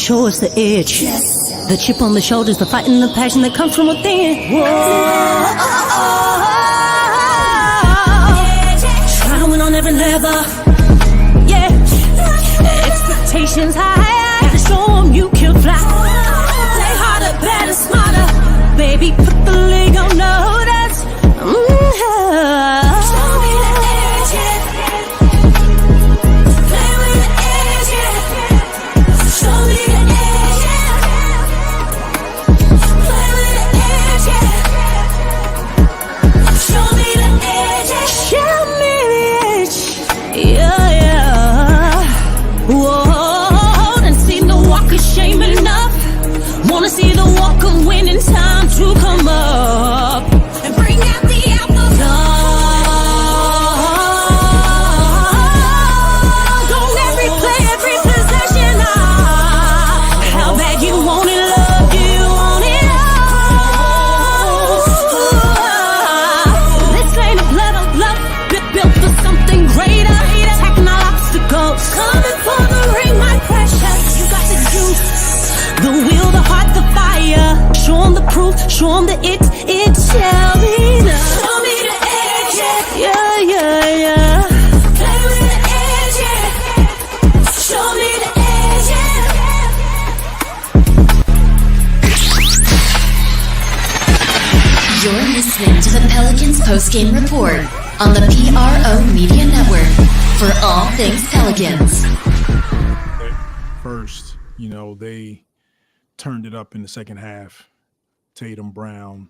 show us the edge. The chip on the shoulders, the fight and the passion that comes from within. Whoa. Try to win on every level. Yeah. Expectations high. Gotta show them you can fly. Play harder, better, smarter. Baby, put the league on notice. Show me the edge, yeah. Play with the edge, yeah. Show me the edge, yeah. Play with the edge, yeah. Show me the edge, yeah. Show me the edge, yeah, yeah. Whoa, done seen the walk of shame enough. Wanna see the walk of winning, time to come up and bring out the alcohol. Don't every play, every possession. How bad you want it, love, you want it all. This ain't a blood of love, built for something greater. Attacking all obstacles, coming for the ring, my precious. You got the juice, the will, the heart, the fire. Show them the proof, show them the it shall be done. Show me the edge, yeah, yeah, yeah. Play with the edge, yeah. Show me the edge, yeah. You're listening to the Pelicans Postgame Report on the PRO Media Network for all things Pelicans. First, they turned it up in the second half. Tatum, Brown,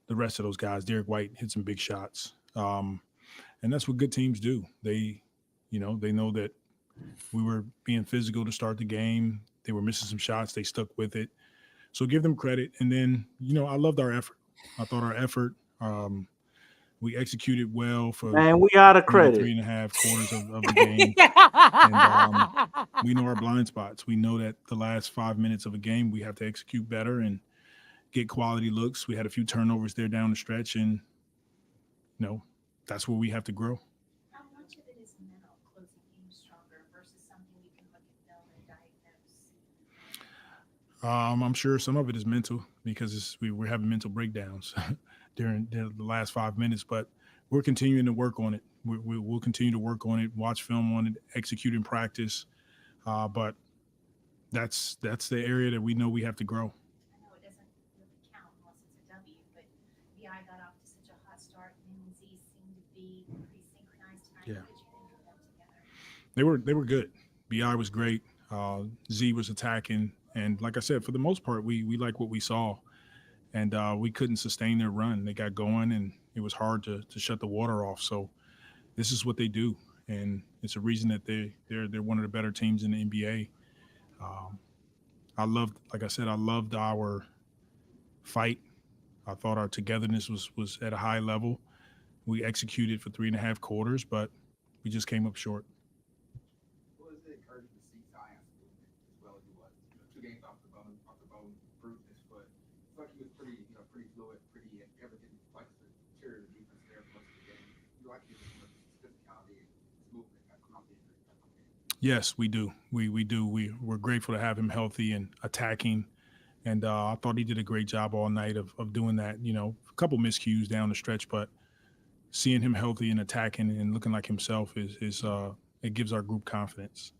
the rest of those guys. Derek White hit some big shots. And that's what good teams do. They know that we were being physical to start the game. They were missing some shots. They stuck with it. So give them credit. And then, I loved our effort. I thought our effort, we executed well for we out of credit. 3.5 quarters of the game. And we know our blind spots. We know that the last 5 minutes of a game, we have to execute better and get quality looks. We had a few turnovers there down the stretch, and that's where we have to grow. How much of it is mental, closing games stronger versus something we can look at film and diagnose? I'm sure some of it is mental because we're having mental breakdowns during the last 5 minutes, but we're continuing to work on it. We'll continue to work on it, watch film on it, execute in practice. But that's the area that we know we have to grow. I know it doesn't really count unless it's a W, but VI got off to such a hot start, and Z seemed to be pretty synchronized tonight. Yeah. What did you think of them together? They were good. BI was great. Z was attacking. And like I said, for the most part, we like what we saw. And we couldn't sustain their run. They got going, and it was hard to shut the water off. So this is what they do. And it's a reason that they're one of the better teams in the NBA. I loved our fight. I thought our togetherness was at a high level. We executed for 3.5 quarters, but we just came up short. What was it encouraging to see Zion's movement as well as he was? 2 games off the bone proved this, but it's like he was pretty fluid, pretty everything, like the interior of the defense there for most of the game. You like his physicality and his movement that come out the injury. Yes, we do. We do. We're grateful to have him healthy and attacking. And I thought he did a great job all night of doing that. A couple miscues down the stretch, but seeing him healthy and attacking and looking like himself is it gives our group confidence.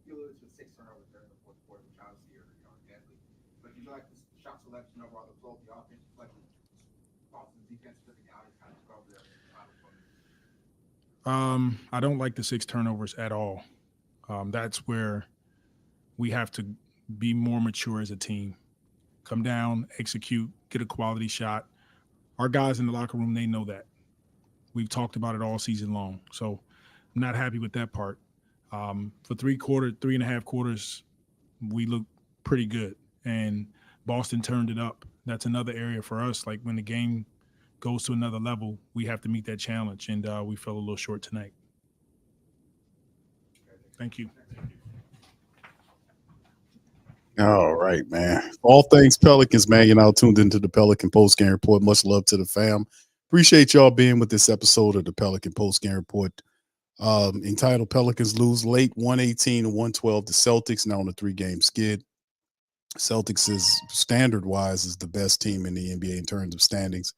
You alluded to 6 turnovers there in the fourth quarter, which obviously are deadly. But did you like the shot selection overall, the flow of the offense? Like Boston's defense physicality kind of took over there in the final quarter? I don't like the 6 turnovers at all. That's where we have to be more mature as a team. Come down, execute, get a quality shot. Our guys in the locker room, they know that. We've talked about it all season long. So I'm not happy with that part. For 3.5 quarters, we look pretty good. And Boston turned it up. That's another area for us. Like when the game goes to another level, we have to meet that challenge. And we fell a little short tonight. Thank you. All right, man. All things Pelicans, man. You're now tuned into the Pelican Postgame Report. Much love to the fam. Appreciate y'all being with this episode of the Pelican Postgame Report. Entitled Pelicans lose late 118-112 to Celtics, now on a 3-game skid. Celtics is standard wise is the best team in the NBA in terms of standings,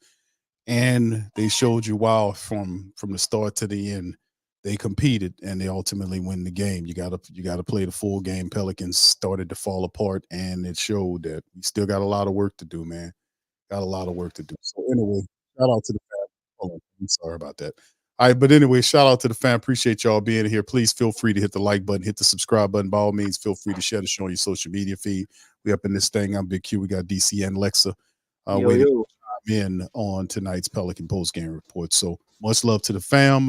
and they showed you wow from the start to the end. They competed and they ultimately win the game. You gotta play the full game. Pelicans started to fall apart, and it showed that we still got a lot of work to do, man. Got a lot of work to do. So anyway, shout out to the fam. Hold on, I'm sorry about that. All right, but anyway, shout out to the fam. Appreciate y'all being here. Please feel free to hit the like button, hit the subscribe button. By all means, feel free to share the show on your social media feed. We up in this thing. I'm Big Q. We got DC and Lexxah Yo, waiting yo. to chime in on tonight's Pelican postgame report. So much love to the fam.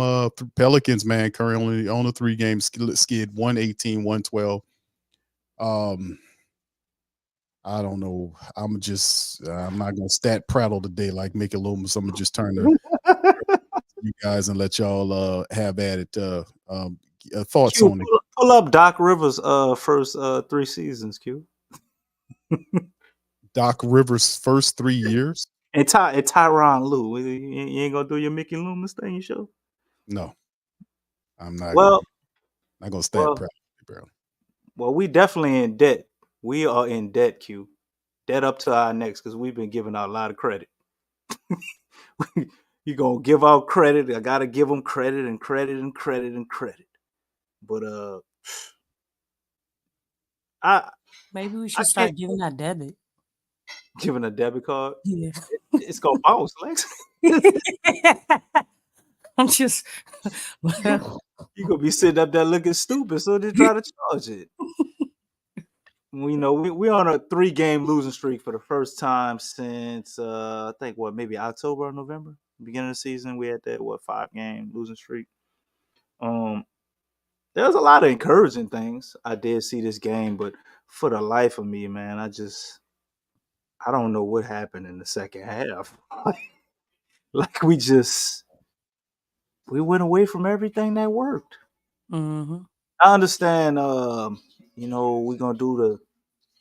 Pelicans, man, currently on a 3-game skid, 118, 112. I don't know. I'm not gonna stat prattle today like Mickey Loomis. I'm gonna just turn to you guys and let y'all have at it. Thoughts Q, on it. pull up Doc Rivers' first 3 seasons, Q. Doc Rivers' first 3 years? And Tyronn Lue. You ain't gonna do your Mickey Loomis thing, you sure? No, I'm not. Well, not gonna stat well, prattle, bro. well, we definitely in debt. We are in debt, Q. Debt up to our necks because we've been giving out a lot of credit. You gonna give out credit? I gotta give them credit and credit and credit and credit. But I Maybe we I should can't start giving out debit. giving a debit card. Yeah. It's gonna bounce, Lex. I'm just You gonna be sitting up there looking stupid, so they try to charge it. We know we on a 3-game losing streak for the first time since I think maybe October or November, beginning of the season. We had that 5-game losing streak. There's a lot of encouraging things I did see this game, but for the life of me, man, I don't know what happened in the second half. Like we went away from everything that worked. Mhm. I understand. We're gonna do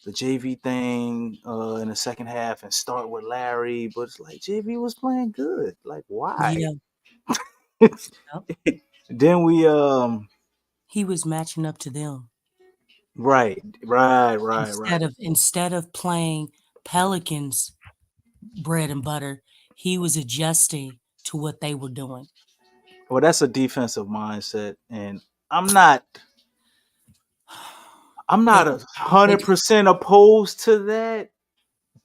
the JV thing in the second half and start with Larry, but it's like JV was playing good. Like why? Yeah. Yep. Then we He was matching up to them right. instead of playing Pelicans bread and butter, he was adjusting to what they were doing. Well, that's a defensive mindset, and I'm not But 100% opposed to that,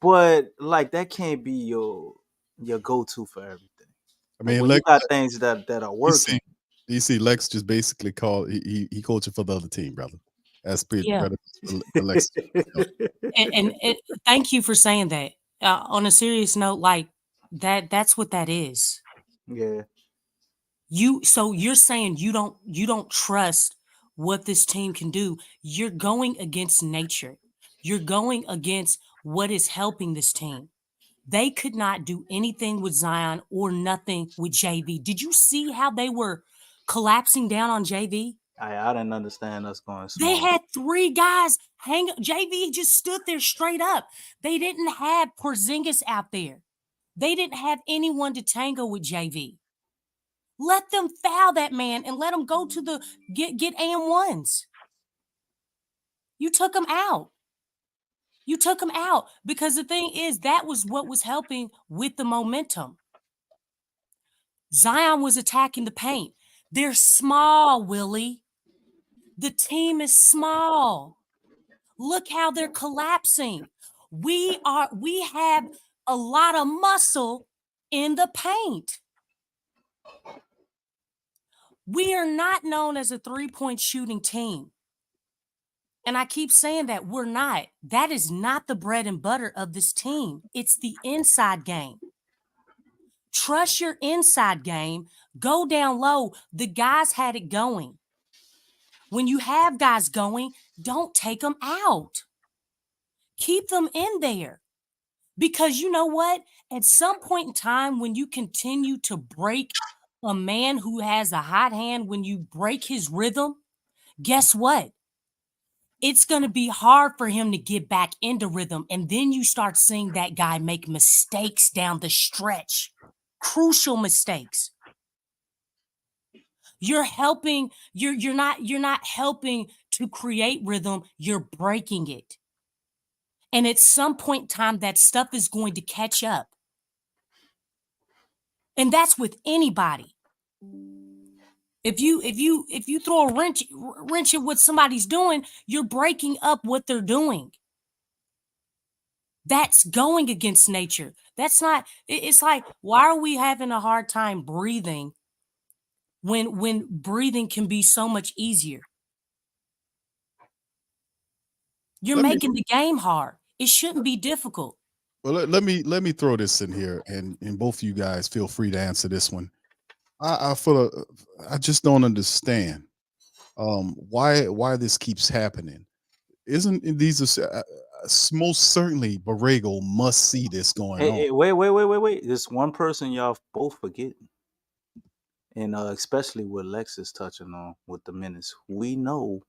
but like that can't be your go-to for everything. I Like mean, when you Lex, got things that are working. DC Lex just basically called. He coaching for the other team, brother. That's pretty yeah. for Lex. And thank you for saying that. On a serious note, like that's what that is. Yeah. So you're saying you don't trust what this team can do. You're going against nature. You're going against what is helping this team. They could not do anything with Zion or nothing with JV. Did you see how they were collapsing down on JV? I didn't understand us going They small. had 3 guys hang. JV just stood there straight up. They didn't have Porzingis out there. They didn't have anyone to tango with JV. Let them foul that man and let him go to the get and-1s. You took him out. You took him out because the thing is that was what was helping with the momentum. Zion was attacking the paint. They're small, Willie. The team is small. Look how they're collapsing. We have a lot of muscle in the paint. We are not known as a 3-point shooting team. And I keep saying that we're not. That is not the bread and butter of this team. It's the inside game. Trust your inside game. Go down low. The guys had it going. When you have guys going, don't take them out. Keep them in there. Because you know what? At some point in time, when you continue to break a man who has a hot hand, when you break his rhythm, guess what? It's going to be hard for him to get back into rhythm. And then you start seeing that guy make mistakes down the stretch, crucial mistakes. You're not helping to create rhythm. You're breaking it. And at some point in time, that stuff is going to catch up. And that's with anybody. If you throw a wrench at what somebody's doing, you're breaking up what they're doing. That's going against nature. That's not, it's like, why are we having a hard time breathing when breathing can be so much easier? You're making the game hard. It shouldn't be difficult. Well, let me throw this in here, and both of you guys feel free to answer this one. I just don't understand why this keeps happening. Isn't these most certainly Borrego must see this going on? Hey, wait. There's one person y'all both forgetting, and especially what Lex is touching on with the minutes. We know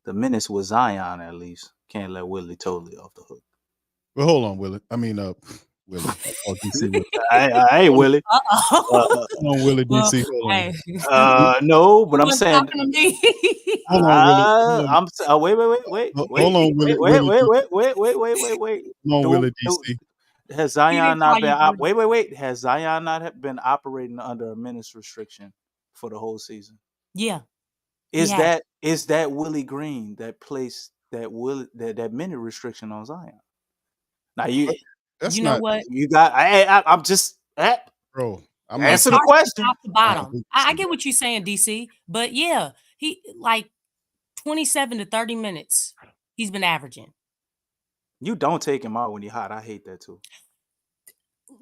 the minutes with Zion at least. Can't let Willie totally off the hook. Well, hold on, Willie. I mean, Willie. I ain't Willie. Uh-oh. Hold on, Willie DC. Hold on. Hey. No, but I'm You saying. talking to me. Hold on, Willie. Wait. Hold on, Willie. Wait. Hold on, Willie DC. Has Zion call not been? you Wait. Has Zion not been operating under a minutes restriction for the whole season? Yeah. Is Yeah. that Willie Green that placed that minute restriction on Zion? Now That's you know not, what? you got. I'm just bro. I'm answer not, the question. Top to bottom. I get what you're saying, DC, but yeah, he like 27 to 30 minutes he's been averaging. You don't take him out when you're hot. I hate that too.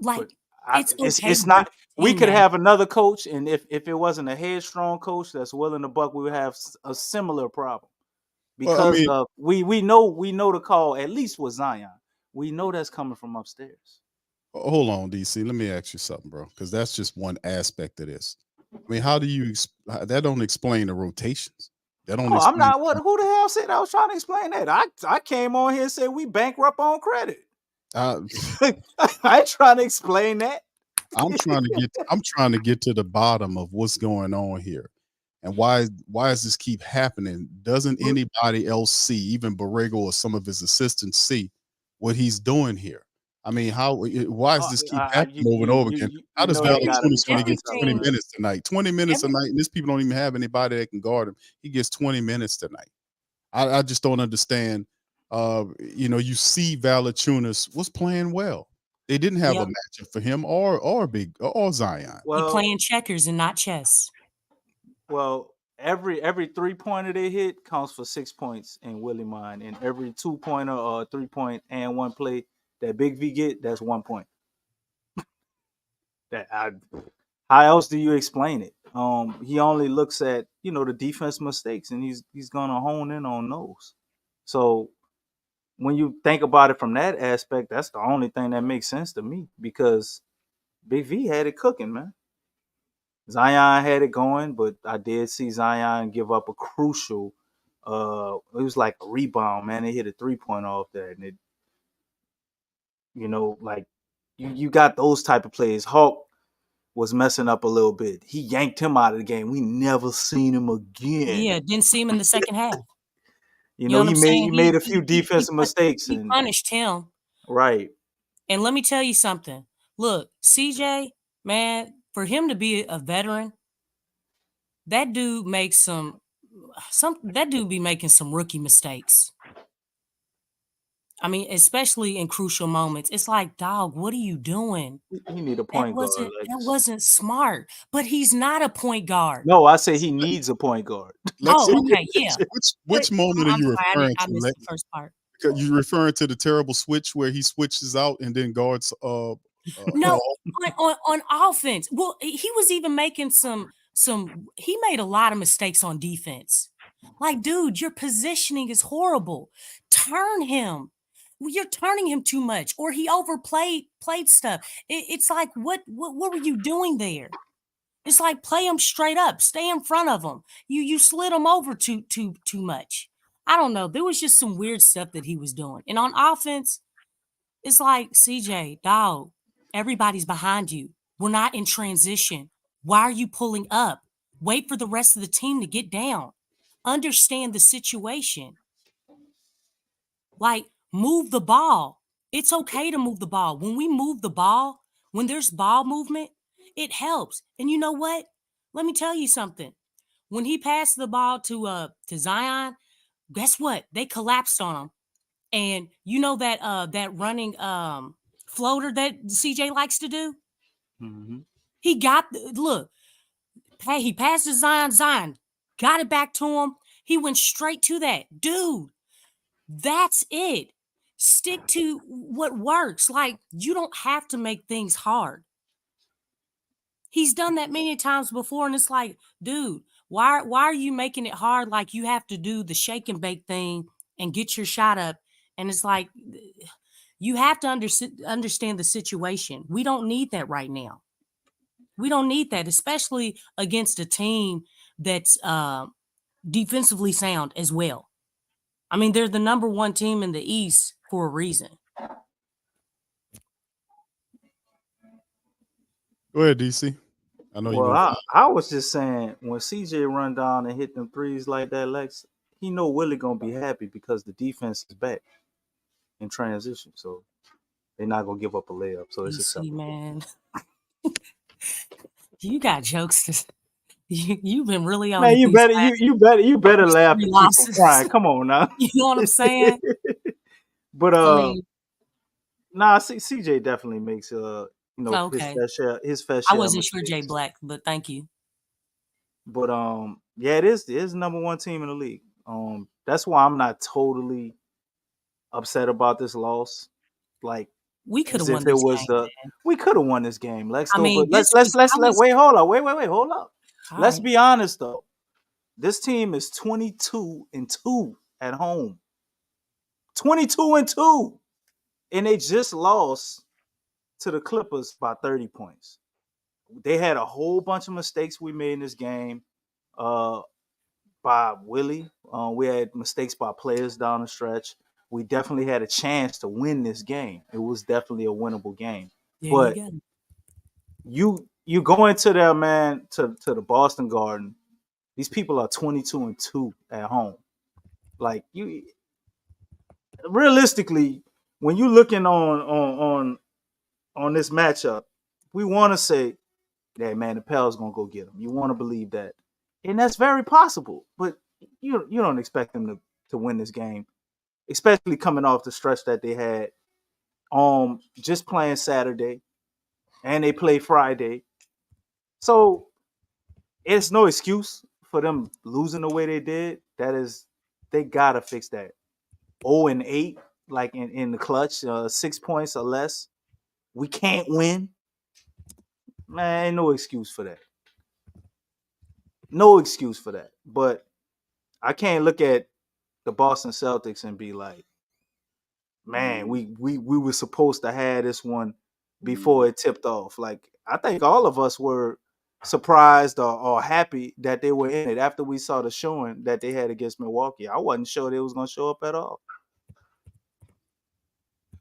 Like But it's okay. it's not. We could man. have another coach, and if it wasn't a headstrong coach that's willing to buck, we would have a similar problem. Well, I Because mean- of we know the call, at least with Zion. We know that's coming from upstairs. hold on, DC. Let me ask you something, bro, because that's just one aspect of this. I mean, how do you that don't explain the rotations? That don't Oh, I'm explain. not. Who the hell said I was trying to explain that? I came on here and said we bankrupt on credit. I ain't trying to explain that. I'm trying to get to the bottom of what's going on here, and why does this keep happening? Doesn't anybody else see, even Borrego or some of his assistants, see what he's doing here? I mean, why does this keep happening over and over again? How does Valanciunas when he gets 20 minutes tonight? 20 minutes a night, and these people don't even have anybody that can guard him. He gets 20 minutes tonight. I just don't understand. You see Valanciunas was playing well. They didn't have a matchup for him or Zion. He playing checkers and not chess. Well, every 3-pointer they hit counts for 6 points in Willie mind, and every 2-pointer or 3-point and one play that Big V get, that's 1 point. How else do you explain it? He only looks at the defense mistakes, and he's gonna hone in on those. So when you think about it from that aspect, that's the only thing that makes sense to me, because Big V had it cooking, man. Zion had it going, but I did see Zion give up a crucial. It was like a rebound, man. They hit a 3-point off that, and it, like you got those type of plays. Hawk was messing up a little bit. He yanked him out of the game. We never seen him again. Yeah, didn't see him in the second half. He made a few defensive mistakes. He punished him. Right. And let me tell you something. Look, CJ, man, for him to be a veteran, that dude makes that dude be making some rookie mistakes. I mean, especially in crucial moments. It's like, dog, what are you doing? He need a point guard. That wasn't smart. But he's not a point guard. No, I say he needs a point guard. Okay, yeah. Which moment are you referring to? I missed the first part. You referring to the terrible switch where he switches out and then guards? No, on offense. Well, he was even making some. He made a lot of mistakes on defense. Like, dude, your positioning is horrible. Turn him. You're turning him too much, or he played stuff. It's like, what were you doing there? It's like, play him straight up, stay in front of him. You slid him over too much. I don't know. There was just some weird stuff that he was doing. And on offense, it's like, CJ, dog, everybody's behind you. We're not in transition. Why are you pulling up? Wait for the rest of the team to get down. Understand the situation. Like, move the ball. It's okay to move the ball. When we move the ball, when there's ball movement, it helps. And you know what? Let me tell you something. When he passed the ball to Zion, guess what? They collapsed on him. And you know that running floater that CJ likes to do? Mhm. He got look. Hey, he passed to Zion. Zion got it back to him. He went straight to that. Dude, that's it. Stick to what works. Like, you don't have to make things hard. He's done that many times before, and it's like, dude, why are you making it hard? Like, you have to do the shake and bake thing and get your shot up. And it's like, you have to understand the situation. We don't need that right now. We don't need that, especially against a team that's defensively sound as well. I mean, they're the number one team in the East for a reason. Go ahead, DC. I know Well, you. I was just saying when CJ run down and hit them threes like that, Lex, he know Willie gonna be happy because the defense is back in transition, so they're not gonna give up a layup. So it's DC, acceptable. man. You got jokes. You've been really on Man, it you these better last you better laugh to three keep from losses. crying. Come on now. You know what I'm saying? But I mean, nah, CJ definitely makes okay. his fair I share of wasn't sure Jay mistakes. Black, but thank you. But yeah, it is the number one team in the league. That's why I'm not totally upset about this loss. Like We could as have if won it this was game, the man. we could have won this game, Lex. I Though, mean, but this was I was wait, hold up, wait, hold up. all Let's right. be honest though. This team is 22-2 at home. 22-2, and they just lost to the Clippers by 30 points. They had a whole bunch of mistakes we made in this game. By Willie, we had mistakes by players down the stretch. We definitely had a chance to win this game. It was definitely a winnable game. There you But go. you go into there, man, to the Boston Garden. These people are 22-2 at home. Like you, realistically, when you looking on this matchup, we want to say, "Yeah, man, the Pels gonna go get them." You want to believe that, and that's very possible. But you don't expect them to win this game, especially coming off the stretch that they had. Just playing Saturday, and they play Friday, so it's no excuse for them losing the way they did. They gotta fix that. 0-8, like in the clutch, 6 points or less. We can't win. Man, ain't no excuse for that. No excuse for that. But I can't look at the Boston Celtics and be like, man, we were supposed to have this one before it tipped off. Like, I think all of us were surprised or happy that they were in it after we saw the showing that they had against Milwaukee. I wasn't sure they was gonna show up at all.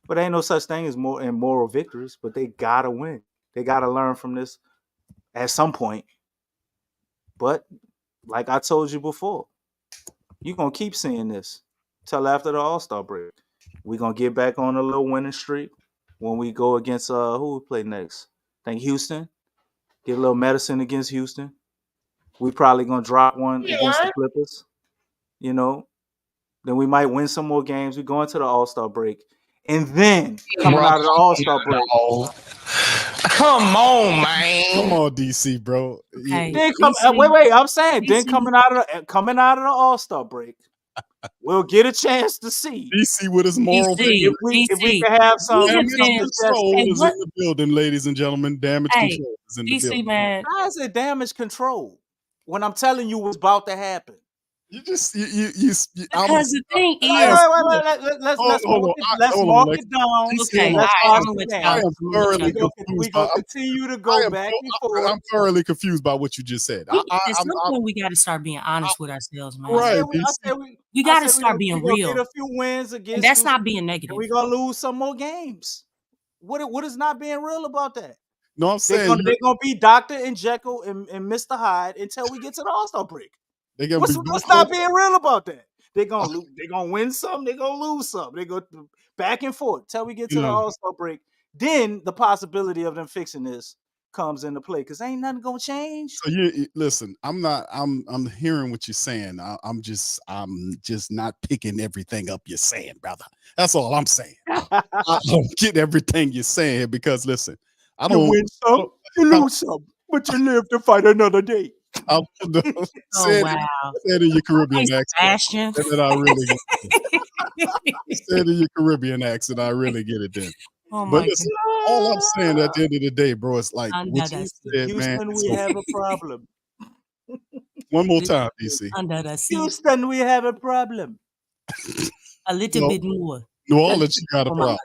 But ain't no such thing as moral victories, but they gotta win. They gotta learn from this at some point. But like I told you before, you're gonna keep seeing this till after the All-Star break. We're gonna get back on a little winning streak when we go against who we play next. I think Houston. Get a little medicine against Houston. We probably gonna drop one against the Clippers. You know, then we might win some more games. We go into the All-Star break. And then coming out of the All-Star break. Come on, man. Come on, DC, bro. Okay. Then DC, wait. I'm saying then DC. coming out of the All-Star break, we'll get a chance to see DC with his moral DC, if we DC. can have some We have damage been- control Hey, is what- in the building, ladies and gentlemen. Damage Hey, control is in the DC, building. man. How is it damage control when I'm telling you what's about to happen? You just Because the thing I is, am- Let's hold on, mark Lex. it down. DC, okay, Let's I'm mark gonna it let down. I am y'all. thoroughly We're confused. gonna continue to go back and forth. I'm thoroughly confused by what you just said. At some point, we got to start being honest with ourselves, man. Right. You got to start being we're gonna real. get a few wins And against that's Houston, not being and negative. we're gonna lose some more games. What is not being real about that? No, I'm They're saying gonna be Dr. and Jekyll and Mr. Hyde until we get to the All-Star break. they're gonna What's be not being real about that? They're gonna win some. They're gonna lose some. They go back and forth till we get to the All-Star break. Then the possibility of them fixing this comes into play because ain't nothing gonna change. So you listen. I'm hearing what you're saying. I'm just not picking everything up you're saying, brother. That's all I'm saying. I don't get everything you're saying because listen, I don't win some, you lose some, but you live to fight another day. I'm Oh wow! Said in your Caribbean Hey, accent, Sebastian. and I really said in your Caribbean accent. I really get it then. Oh But my listen, all I'm saying at the end of the day, bro, it's like Under what the you sea. said, man. Houston, it's we okay. have a problem. One more time, DC. Under the sea. Houston, we have a problem. A little No, bit more. New Orleans, you got a Oh my problem.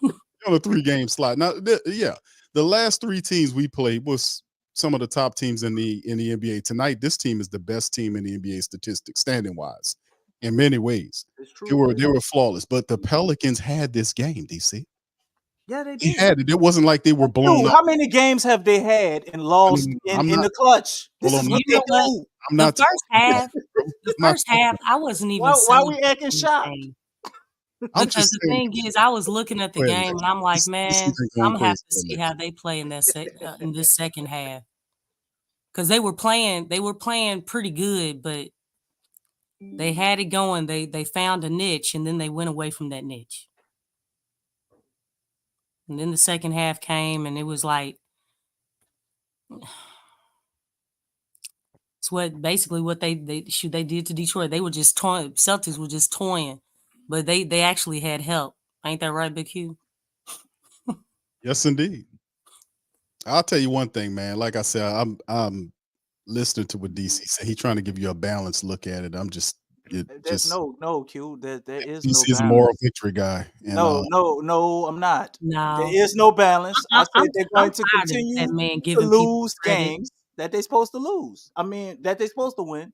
You're on a 3-game slot. Now, the last 3 teams we played was some of the top teams in the NBA. Tonight, this team is the best team in the NBA statistics, standing wise, in many ways. It's true. They were flawless, but the Pelicans had this game. DC, Yeah, they they did. had it. It wasn't like they were blown Dude, up. how many games have they had and lost I'm in not. the clutch? This Well, is I'm what You they know what? do. I'm The not. first half, I'm not talking- I wasn't even Why we celebrating acting the shocked? game. I'm Because just the saying. thing is, I was looking at the Go ahead, game Lex. and I'm like, This man, season I'm going gonna have crazy. to see how they play in that in this second half. Because they were playing pretty good, but they had it going. They found a niche and then they went away from that niche. And then the second half came and it was like it's what they did to Detroit. They were just toying. Celtics were just toying, but they actually had help. Ain't that right, Big Q? Yes, indeed. I'll tell you one thing, man. Like I said, I'm listening to what DC said. He's trying to give you a balanced look at it. I'm just There's no Q. There is no DC is a balance. moral victory guy. And No, I'm not. No. There is no balance. I said they're going to tired of continue that man to giving people lose credit. games that they're supposed to lose. I mean, that they're supposed to win.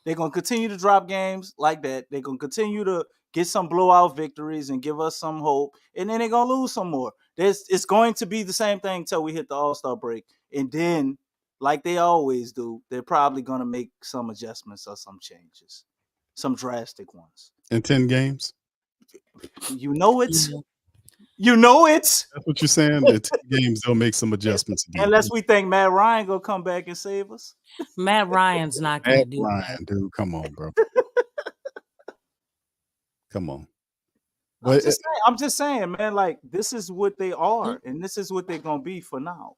They're going to continue to drop games like that. They're going to continue to get some blowout victories and give us some hope. And then they're going to lose some more. It's going to be the same thing till we hit the All-Star break. And then, like they always do, they're probably going to make some adjustments or some changes. Some drastic ones. in 10 games. You know it. Yeah. You know it. That's what you're saying. The 10 games, they'll make some adjustments again. Unless we think Matt Ryan gonna come back and save us. Matt Ryan's not going to Matt do that. Ryan, dude, come on, bro. Come on. I'm just saying, man. Like this is what they are, and this is what they're gonna be for now.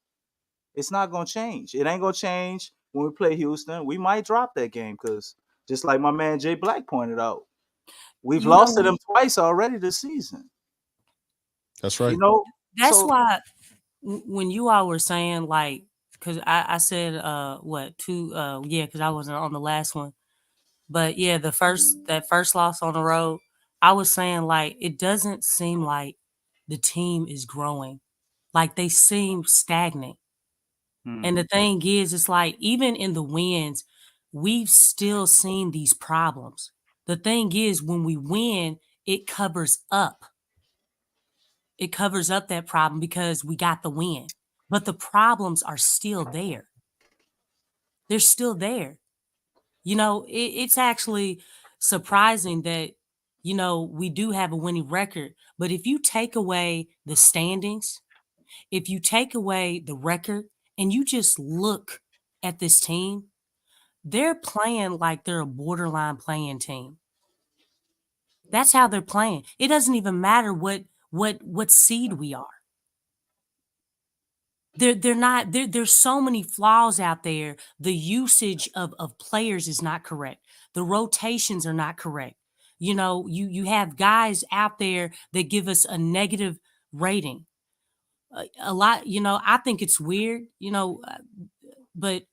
It's not gonna change. It ain't gonna change when we play Houston. We might drop that game because, just like my man Jay Black pointed out, we've You lost know- to them twice already this season. That's right. You know, That's so- why when you all were saying like, because I said because I wasn't on the last one, but yeah, that first loss on the road, I was saying like it doesn't seem like the team is growing, like they seem stagnant. And the thing is, it's like even in the wins, we've still seen these problems. The thing is, when we win, it covers up. It covers up that problem because we got the win. But the problems are still there. They're still there. You know, it's actually surprising that, you know, we do have a winning record. But if you take away the standings, if you take away the record, and you just look at this team, they're playing like they're a borderline playing team. That's how they're playing. It doesn't even matter what seed we are. There's so many flaws out there. The usage of players is not correct. The rotations are not correct. You know, you have guys out there that give us a negative rating. A lot, you know, I think it's weird, you know, but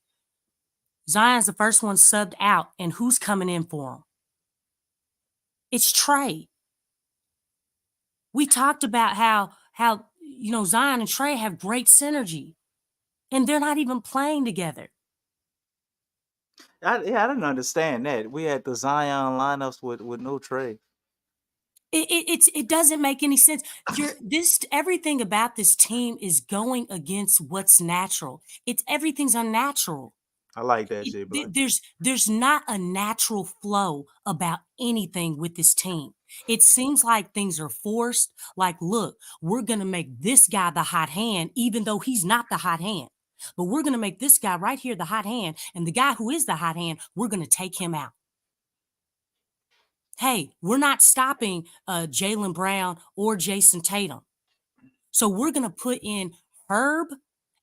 Zion's the first one subbed out, and who's coming in for him? It's Trey. We talked about how you know Zion and Trey have great synergy, and they're not even playing together. I didn't understand that. We had the Zion lineups with no Trey. It doesn't make any sense. Everything about this team is going against what's natural. Everything's unnatural. I like that, Jay Black. There's not a natural flow about anything with this team. It seems like things are forced. Like, look, we're gonna make this guy the hot hand, even though he's not the hot hand. But we're gonna make this guy right here the hot hand, and the guy who is the hot hand, we're gonna take him out. Hey, we're not stopping Jaylen Brown or Jason Tatum. So we're going to put in Herb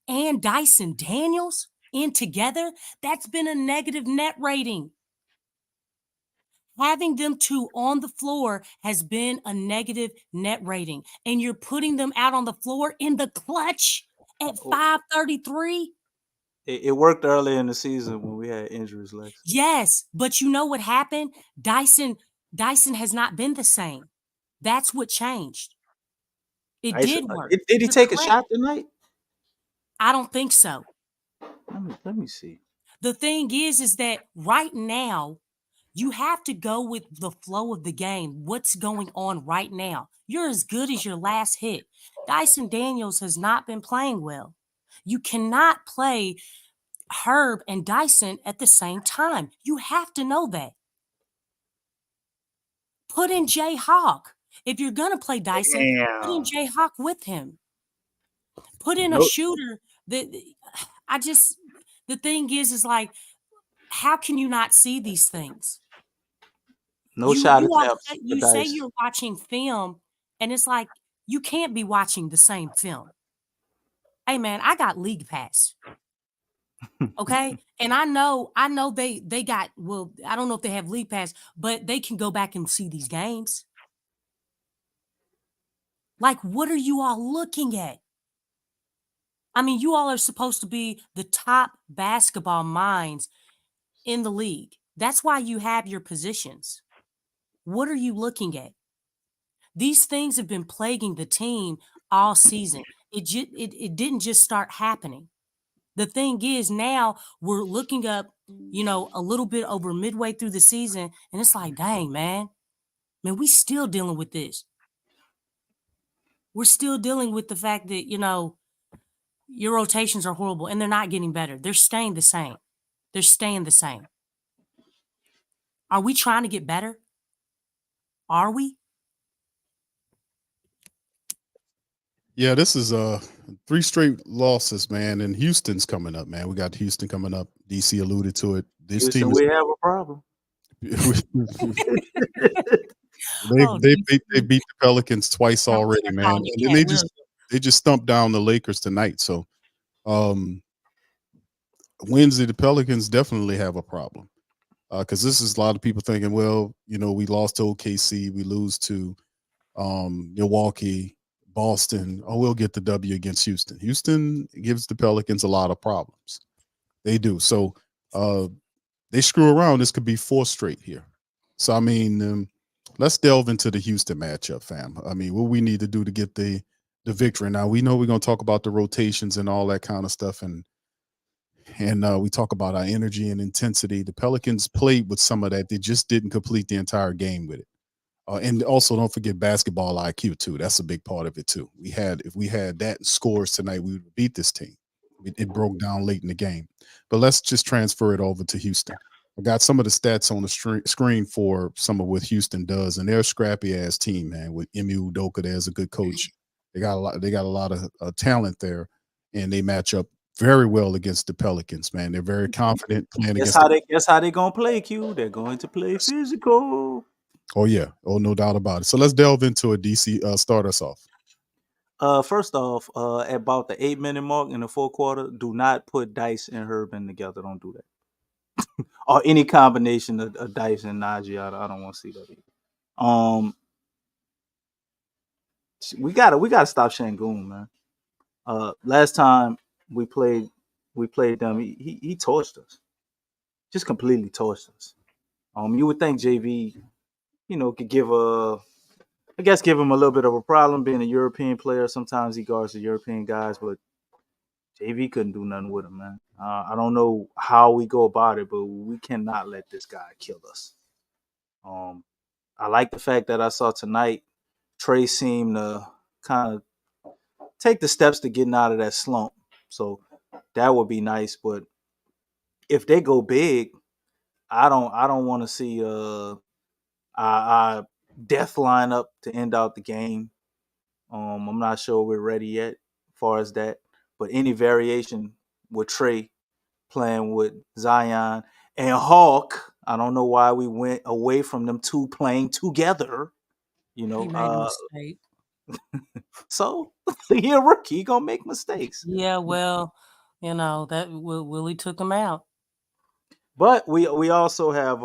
and Dyson Daniels in together. That's been a negative net rating. Having them two on the floor has been a negative net rating. And you're putting them out on the floor in the clutch at 5:33. It worked earlier in the season when we had injuries, Lex. Yes, but you know what happened? Dyson has not been the same. That's what changed. It did work. Did he You're take a correct. shot tonight? I don't think so. Let me see. The thing is that right now, you have to go with the flow of the game. What's going on right now? You're as good as your last hit. Dyson Daniels has not been playing well. You cannot play Herb and Dyson at the same time. You have to know that. Put in Jay Hawk. If you're going to play Dyson, put in Jay Hawk with him. Put in a shooter. The thing is like, how can you not see these things? No shot attempts. attempts. You say you're watching film, and it's like you can't be watching the same film. Hey man, I got League Pass. Okay, and I know they got, well, I don't know if they have League Pass, but they can go back and see these games. Like, what are you all looking at? I mean, you all are supposed to be the top basketball minds in the league. That's why you have your positions. What are you looking at? These things have been plaguing the team all season. It didn't just start happening. The thing is, now we're looking up, a little bit over midway through the season, and it's like, dang, man, we still dealing with this. We're still dealing with the fact that, your rotations are horrible, and they're not getting better. They're staying the same. They're staying the same. Are we trying to get better? Are we? Yeah, this is 3 straight losses, man. And Houston's coming up, man. We got Houston coming up. DC alluded to it. This Houston, team is we have a problem. they beat the Pelicans twice already, man. And then they just stumped down the Lakers tonight. So Wednesday, the Pelicans definitely have a problem. Because this is a lot of people thinking, well, we lost to OKC, we lose to Milwaukee, Boston. Oh, we'll get the W against Houston. Houston gives the Pelicans a lot of problems. They do. So they screw around. This could be 4 straight here. So, I mean, let's delve into the Houston matchup, fam. I mean, what we need to do to get the victory. Now, we know we're going to talk about the rotations and all that kind of stuff. And we talk about our energy and intensity. The Pelicans played with some of that. They just didn't complete the entire game with it. And also, don't forget basketball IQ too. That's a big part of it too. If we had that scores tonight, we would beat this team. It broke down late in the game. But let's just transfer it over to Houston. I got some of the stats on the screen for some of what Houston does, and they're a scrappy ass team, man. With Emu Udoka, there's a good coach. They got a lot of talent there, and they match up very well against the Pelicans, man. They're very confident playing against. Guess how they gonna play, Q? They're going to play physical. Oh yeah, no doubt about it. So let's delve into it. DC, start us off. First off, at about the 8-minute mark in the 4th quarter, do not put Dice and Herban together. Don't do that. Or any combination of Dice and Najee. I don't want to see that either. We gotta stop Şengün, man. Last time we played them, he torched us. Just completely torched us. You would think JV, could give him a little bit of a problem being a European player. Sometimes he guards the European guys, but JV couldn't do nothing with him, man. I don't know how we go about it, but we cannot let this guy kill us. I like the fact that I saw tonight Trey seemed to kind of take the steps to getting out of that slump. So that would be nice, but if they go big, I don't want to see our death lineup to end out the game. I'm not sure we're ready yet as far as that, but any variation with Trey playing with Zion and Hawk, I don't know why we went away from them two playing together. You He know, made a mistake. so he a rookie, he gonna make mistakes. Yeah, well, that Willie took him out. But we also have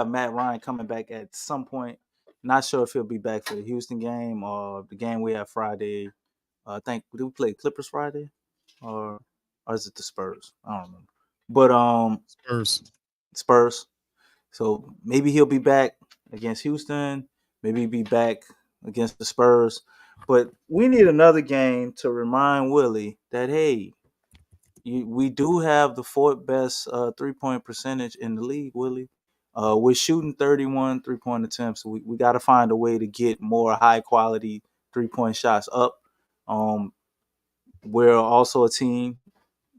Matt Ryan coming back at some point. Not sure if he'll be back for the Houston game or the game we have Friday. I think did we play Clippers Friday, or is it the Spurs? I don't remember. But Spurs. So maybe he'll be back against Houston. Maybe he'll be back against the Spurs. But we need another game to remind Willie that hey, we do have the fourth best 3-point percentage in the league, Willie. We're shooting 31 3-point attempts. So we got to find a way to get more high quality 3-point shots up. We're also a team,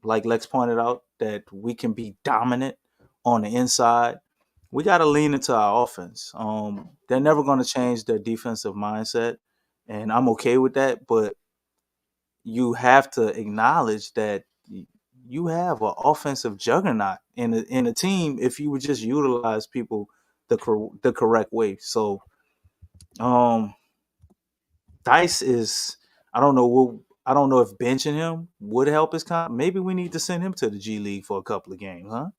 like Lex pointed out, that we can be dominant on the inside. We got to lean into our offense. They're never going to change their defensive mindset, and I'm okay with that. But you have to acknowledge that you have an offensive juggernaut in a team if you would just utilize people the correct way. So, Dice is I don't know I don't know if benching him would help his maybe we need to send him to the G League for a couple of games, huh?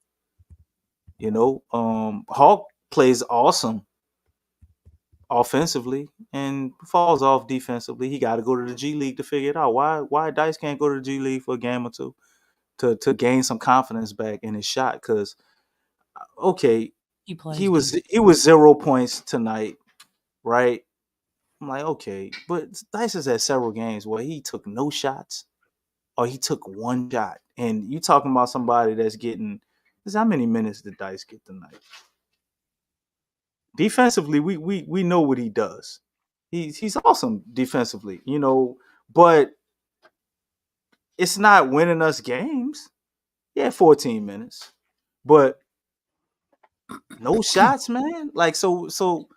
Hawk plays awesome offensively and falls off defensively. He got to go to the G League to figure it out. Why Dice can't go to the G League for a game or two to gain some confidence back in his shot? Because okay, he was 0 points tonight, right? I'm like, okay, but Dice has had several games where he took no shots or he took one shot. And you talking about somebody that's getting how many minutes did Dice get tonight? Defensively, we know what he does. He's awesome defensively, but it's not winning us games. Yeah, 14 minutes. But no shots, man. Like so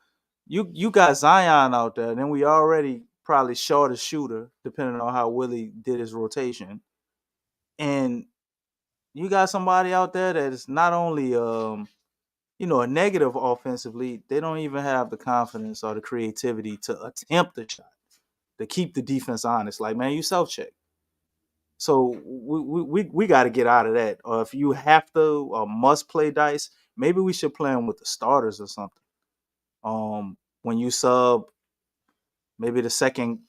you got Zion out there, and then we already probably short a shooter, depending on how Willie did his rotation. And you got somebody out there that is not only a negative offensively, they don't even have the confidence or the creativity to attempt the shot, to keep the defense honest. Like, man, you self-check. So we got to get out of that. Or if you have to or must play Dice, maybe we should play them with the starters or something. When you sub, maybe the second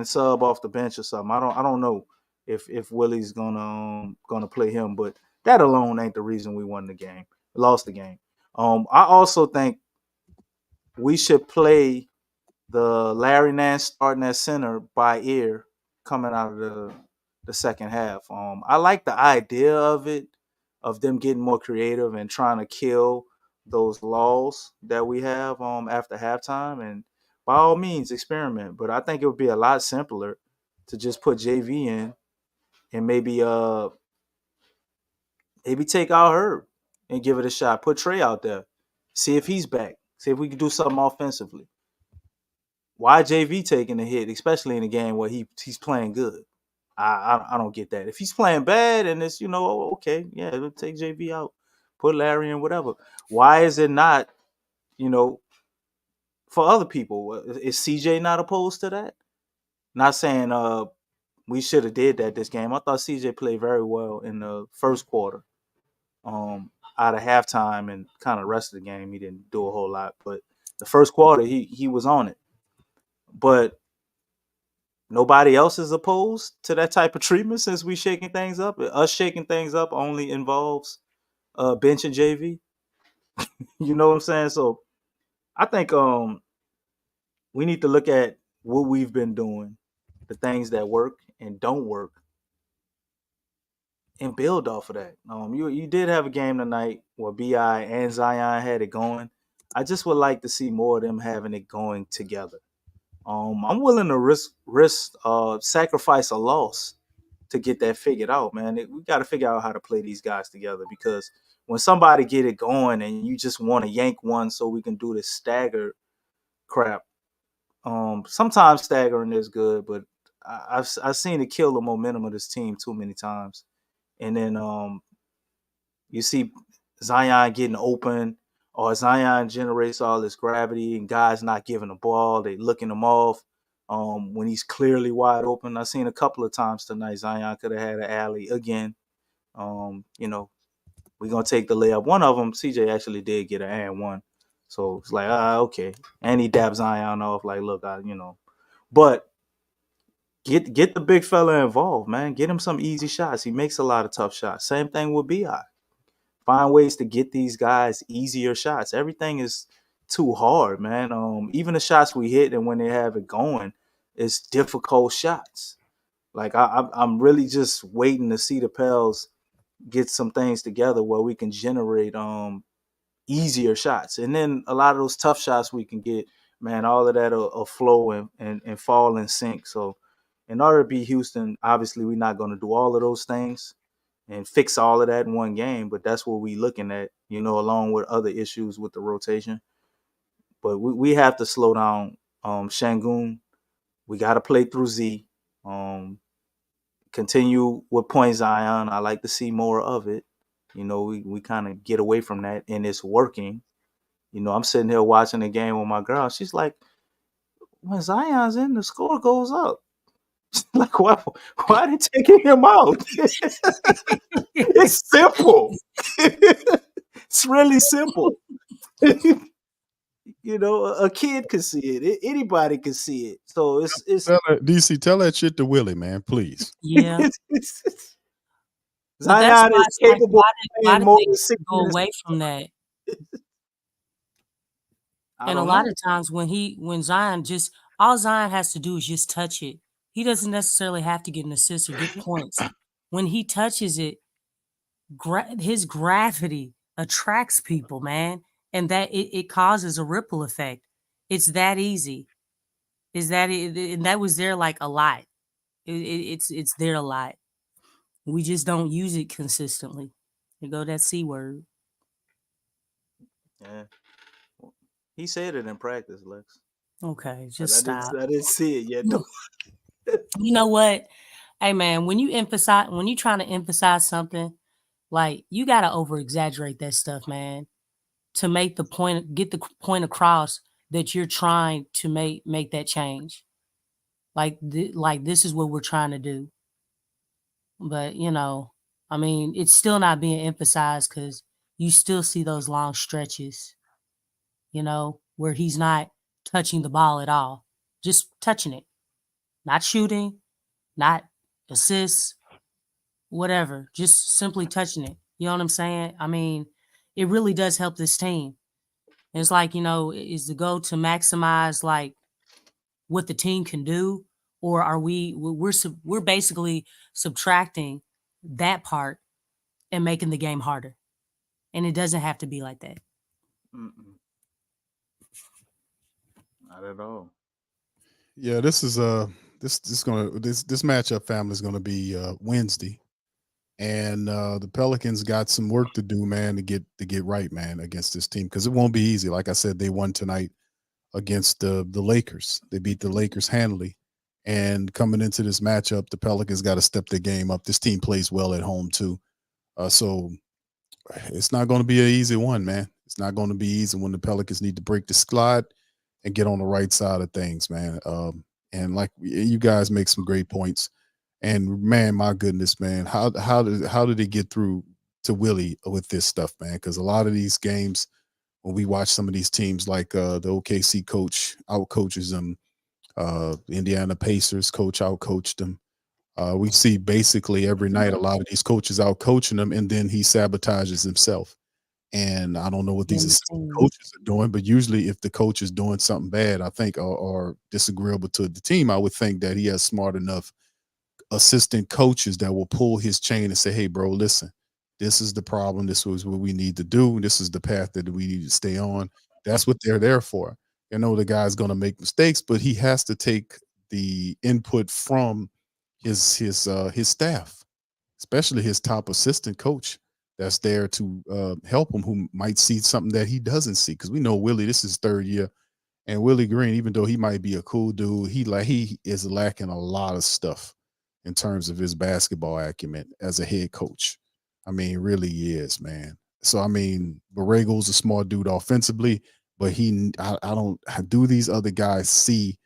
sub off the bench or something. I don't know if Willie's gonna play him, but that alone ain't the reason we won the game, lost the game. I also think we should play the Larry Nance starting at center by ear coming out of the second half. I like the idea of it, of them getting more creative and trying to kill those laws that we have after halftime. And by all means, experiment. But I think it would be a lot simpler to just put JV in and maybe take out Herb and give it a shot. Put Trey out there. See if he's back. See if we can do something offensively. Why JV taking a hit, especially in a game where he's playing good? I don't get that. If he's playing bad and it's okay, yeah, we'll take JV out, put Larry in, whatever. Why is it not for other people? Is CJ not opposed to that? Not saying we should have did that this game. I thought CJ played very well in the first quarter. Out of halftime and kind of the rest of the game, he didn't do a whole lot. But the first quarter, he was on it. But nobody else is opposed to that type of treatment since we shaking things up. Us shaking things up only involves bench and JV. You know what I'm saying? So I think we need to look at what we've been doing, the things that work and don't work, and build off of that. You did have a game tonight where BI and Zion had it going. I just would like to see more of them having it going together. I'm willing to risk sacrifice a loss to get that figured out, man. We got to figure out how to play these guys together, because when somebody get it going and you just want to yank one so we can do this staggered crap, sometimes staggering is good, but I've seen it kill the momentum of this team too many times. And then you see Zion getting open, or Zion generates all this gravity and guys not giving the ball, they looking him off when he's clearly wide open. I've seen a couple of times tonight Zion could have had an alley again. You know, we're gonna take the layup. One of them, CJ actually did get an and one. So it's like, okay. And he dabbed Zion off, like, look, but get the big fella involved, man. Get him some easy shots. He makes a lot of tough shots. Same thing with BI. Find ways to get these guys easier shots. Everything is too hard, man. Even the shots we hit and when they have it going, it's difficult shots. Like I'm really just waiting to see the Pels get some things together where we can generate easier shots. And then a lot of those tough shots we can get, man, all of that will flow and fall in sync. So in order to beat Houston, obviously we're not going to do all of those things and fix all of that in one game, but that's what we're looking at, along with other issues with the rotation. But we have to slow down Şengün. We got to play through Z. Continue with point Zion. I like to see more of it. We kind of get away from that, and it's working. I'm sitting here watching the game with my girl. She's like, when Zion's in, the score goes up. Like, why are they taking him out? It's simple. It's really simple. A kid can see it. Anybody can see it. So it's DC, tell that shit to Willie, man, please. Yeah. Zion is capable why of more than they 6 go minutes. away from that? And a lot of times when Zion all Zion has to do is just touch it. He doesn't necessarily have to get an assist or get points. When he touches it, his gravity attracts people, man, and that it causes a ripple effect. It's that easy. And that was there like a lot. It's there a lot. We just don't use it consistently. You go that C word. Yeah. He said it in practice, Lex. Okay, just stop. I didn't see it yet. No. You know what? Hey man, when you're trying to emphasize something, like you gotta over exaggerate that stuff, man, to get the point across that you're trying to make that change. Like this is what we're trying to do. But it's still not being emphasized because you still see those long stretches, where he's not touching the ball at all, just touching it, not shooting, not assists, whatever, just simply touching it. You know what I'm saying? I mean, it really does help this team. And it's like, is the goal to maximize like what the team can do, or are we're basically subtracting that part and making the game harder? And it doesn't have to be like that. Mm-mm. Not at all. Yeah, this is this matchup family is gonna be Wednesday, and the Pelicans got some work to do, man, to get right, man, against this team, because it won't be easy. Like I said, they won tonight against the Lakers. They beat the Lakers handily, and coming into this matchup, the Pelicans got to step their game up. This team plays well at home too, so it's not going to be an easy one, man. It's not going to be easy when the Pelicans need to break the slide and get on the right side of things, man. And like you guys make some great points, and man, my goodness, man, how did they get through to Willie with this stuff, man? Because a lot of these games, when we watch some of these teams, like the OKC coach outcoaches them, the Indiana Pacers coach outcoached them. We see basically every night a lot of these coaches outcoaching them, and then he sabotages himself. And I don't know what these assistant coaches are doing, but usually if the coach is doing something bad, I think, or disagreeable to the team, I would think that he has smart enough assistant coaches that will pull his chain and say, hey, bro, listen, this is the problem. This was what we need to do. This is the path that we need to stay on. That's what they're there for. The guy's going to make mistakes, but he has to take the input from his staff, especially his top assistant coach that's there to help him, who might see something that he doesn't see. Because we know Willie, this is his third year, and Willie Green, even though he might be a cool dude, he is lacking a lot of stuff in terms of his basketball acumen as a head coach. I mean, really is, man. So I mean, Borrego's a smart dude offensively, but I don't do these other guys see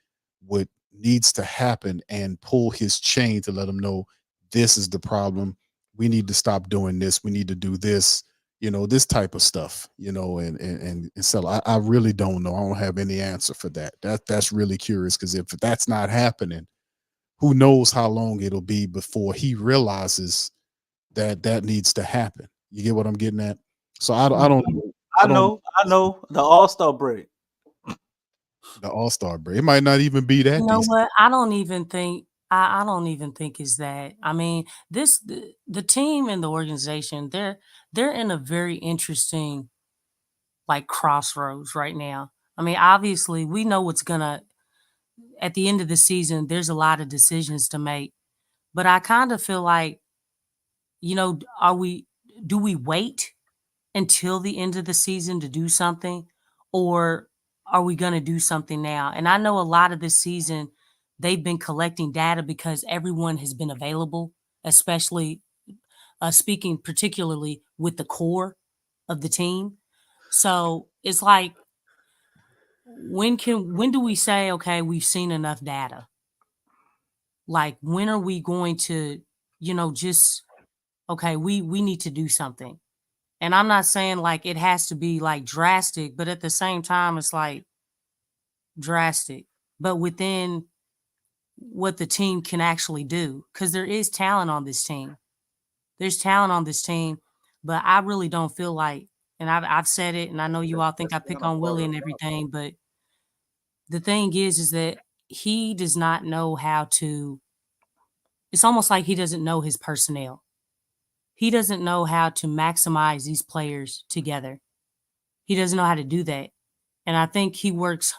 what needs to happen and pull his chain to let him know this is the problem. We need to stop doing this. We need to do this, this type of stuff, and so I really don't know. I don't have any answer for that. That's really curious, because if that's not happening, who knows how long it'll be before he realizes that needs to happen. You get what I'm getting at? So I don't know. I know the All-Star break. The All-Star break. It might not even be that You know decent. what? I don't even think it's that. I mean, the team and the organization, they're in a very interesting like crossroads right now. I mean, obviously, we know what's gonna at the end of the season, there's a lot of decisions to make. But I kind of feel like, do we wait until the end of the season to do something, or are we going to do something now? And I know a lot of this season they've been collecting data because everyone has been available, especially speaking particularly with the core of the team. So it's like, when do we say, okay, we've seen enough data? Like, when are we going to, just, okay, we need to do something? And I'm not saying like it has to be like drastic, but at the same time, it's like drastic, but within what the team can actually do. Because there is talent on this team. There's talent on this team, but I really don't feel like, and I've said it, and I know you all think I pick on Willie and everything, but the thing is that he does not know how to, it's almost like he doesn't know his personnel. He doesn't know how to maximize these players together. He doesn't know how to do that. And I think he works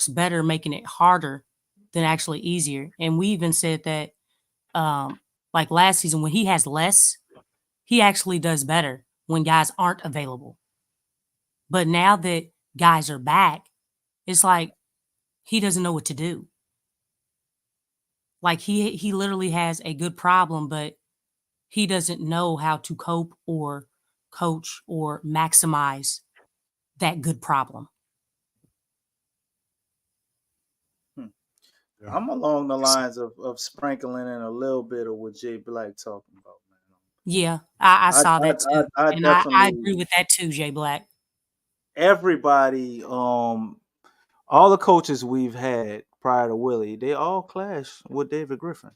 better making it harder than actually easier. And we even said that like last season, when he has less, he actually does better when guys aren't available. But now that guys are back, it's like he doesn't know what to do. Like he literally has a good problem, but he doesn't know how to cope or coach or maximize that good problem. I'm along the lines of sprinkling in a little bit of what Jay Black talking about, man. Yeah, I saw that too. I And I definitely, agree with that too, Jay Black. everybody, all the coaches we've had prior to Willie, they all clash with David Griffin.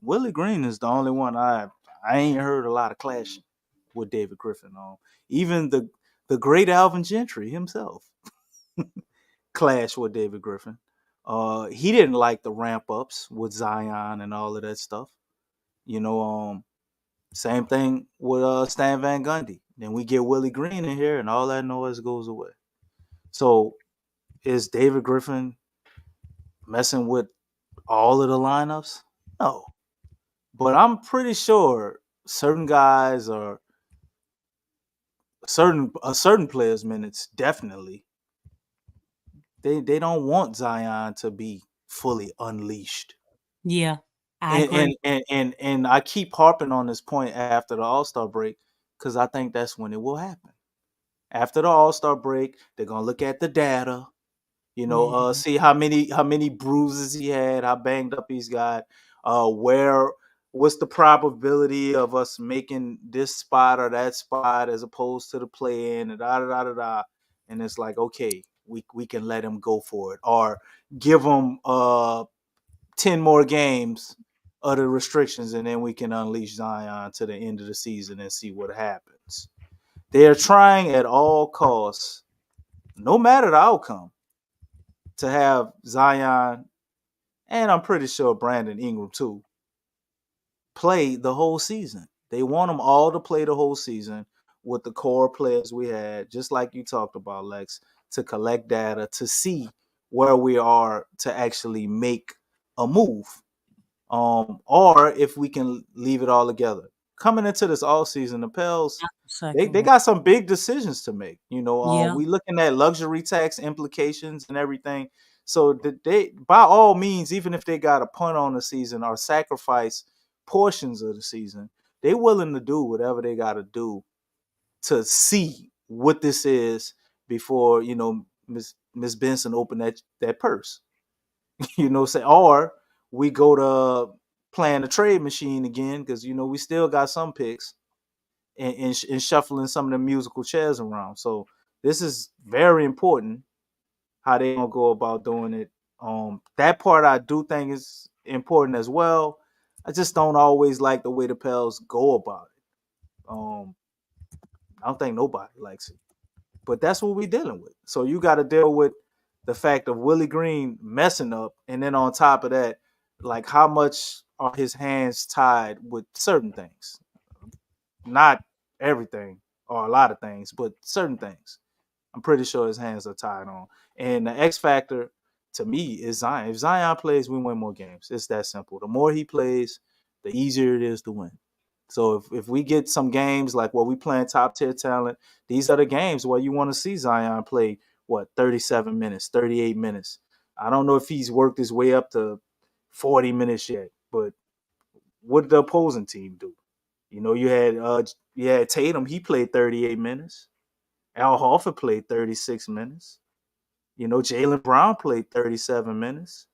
Willie Green is the only one I ain't heard a lot of clashing with David Griffin on. Even the great Alvin Gentry himself clashed with David Griffin. He didn't like the ramp ups with Zion and all of that stuff. Same thing with Stan Van Gundy. Then we get Willie Green in here, and all that noise goes away. So is David Griffin messing with all of the lineups? No, but I'm pretty sure certain guys or certain players' minutes definitely they don't want Zion to be fully unleashed. Yeah, I And agree. and I keep harping on this point after the All-Star break, because I think that's when it will happen. After the All-Star break, they're gonna look at the data, Mhm. see how many bruises he had, how banged up he's got, what's the probability of us making this spot or that spot as opposed to the play-in, and da da da da da. And it's like, okay, we can let him go for it, or give him 10 more games of the restrictions, and then we can unleash Zion to the end of the season and see what happens. They are trying at all costs, no matter the outcome, to have Zion, and I'm pretty sure Brandon Ingram too, play the whole season. They want them all to play the whole season with the core players we had, just like you talked about, Lex, to collect data to see where we are to actually make a move. or if we can leave it all together. Coming into this all season, the Pels they Second. got some big decisions to make. Yeah. We looking at luxury tax implications and everything. So they, by all means, even if they got a punt on the season or sacrifice portions of the season, they willing to do whatever they got to do to see what this is before Miss Benson open that purse. Say, or we go to playing the trade machine again because we still got some picks and shuffling some of the musical chairs around. So this is very important how they gonna go about doing it. That part I do think is important as well. I just don't always like the way the Pels go about it. I don't think nobody likes it, but that's what we're dealing with. So you got to deal with the fact of Willie Green messing up, and then on top of that, like how much are his hands tied with certain things, not everything or a lot of things, but certain things. I'm pretty sure his hands are tied on. And the X factor to me is Zion. If Zion plays, we win more games. It's that simple. The more he plays, the easier it is to win. So if we get some games like where we playing top tier talent, these are the games where you want to see Zion play 37 minutes, 38 minutes. I don't know if he's worked his way up to 40 minutes yet, but what did the opposing team do? You had Tatum, he played 38 minutes. Al Horford played 36 minutes. Jaylen Brown played 37 minutes.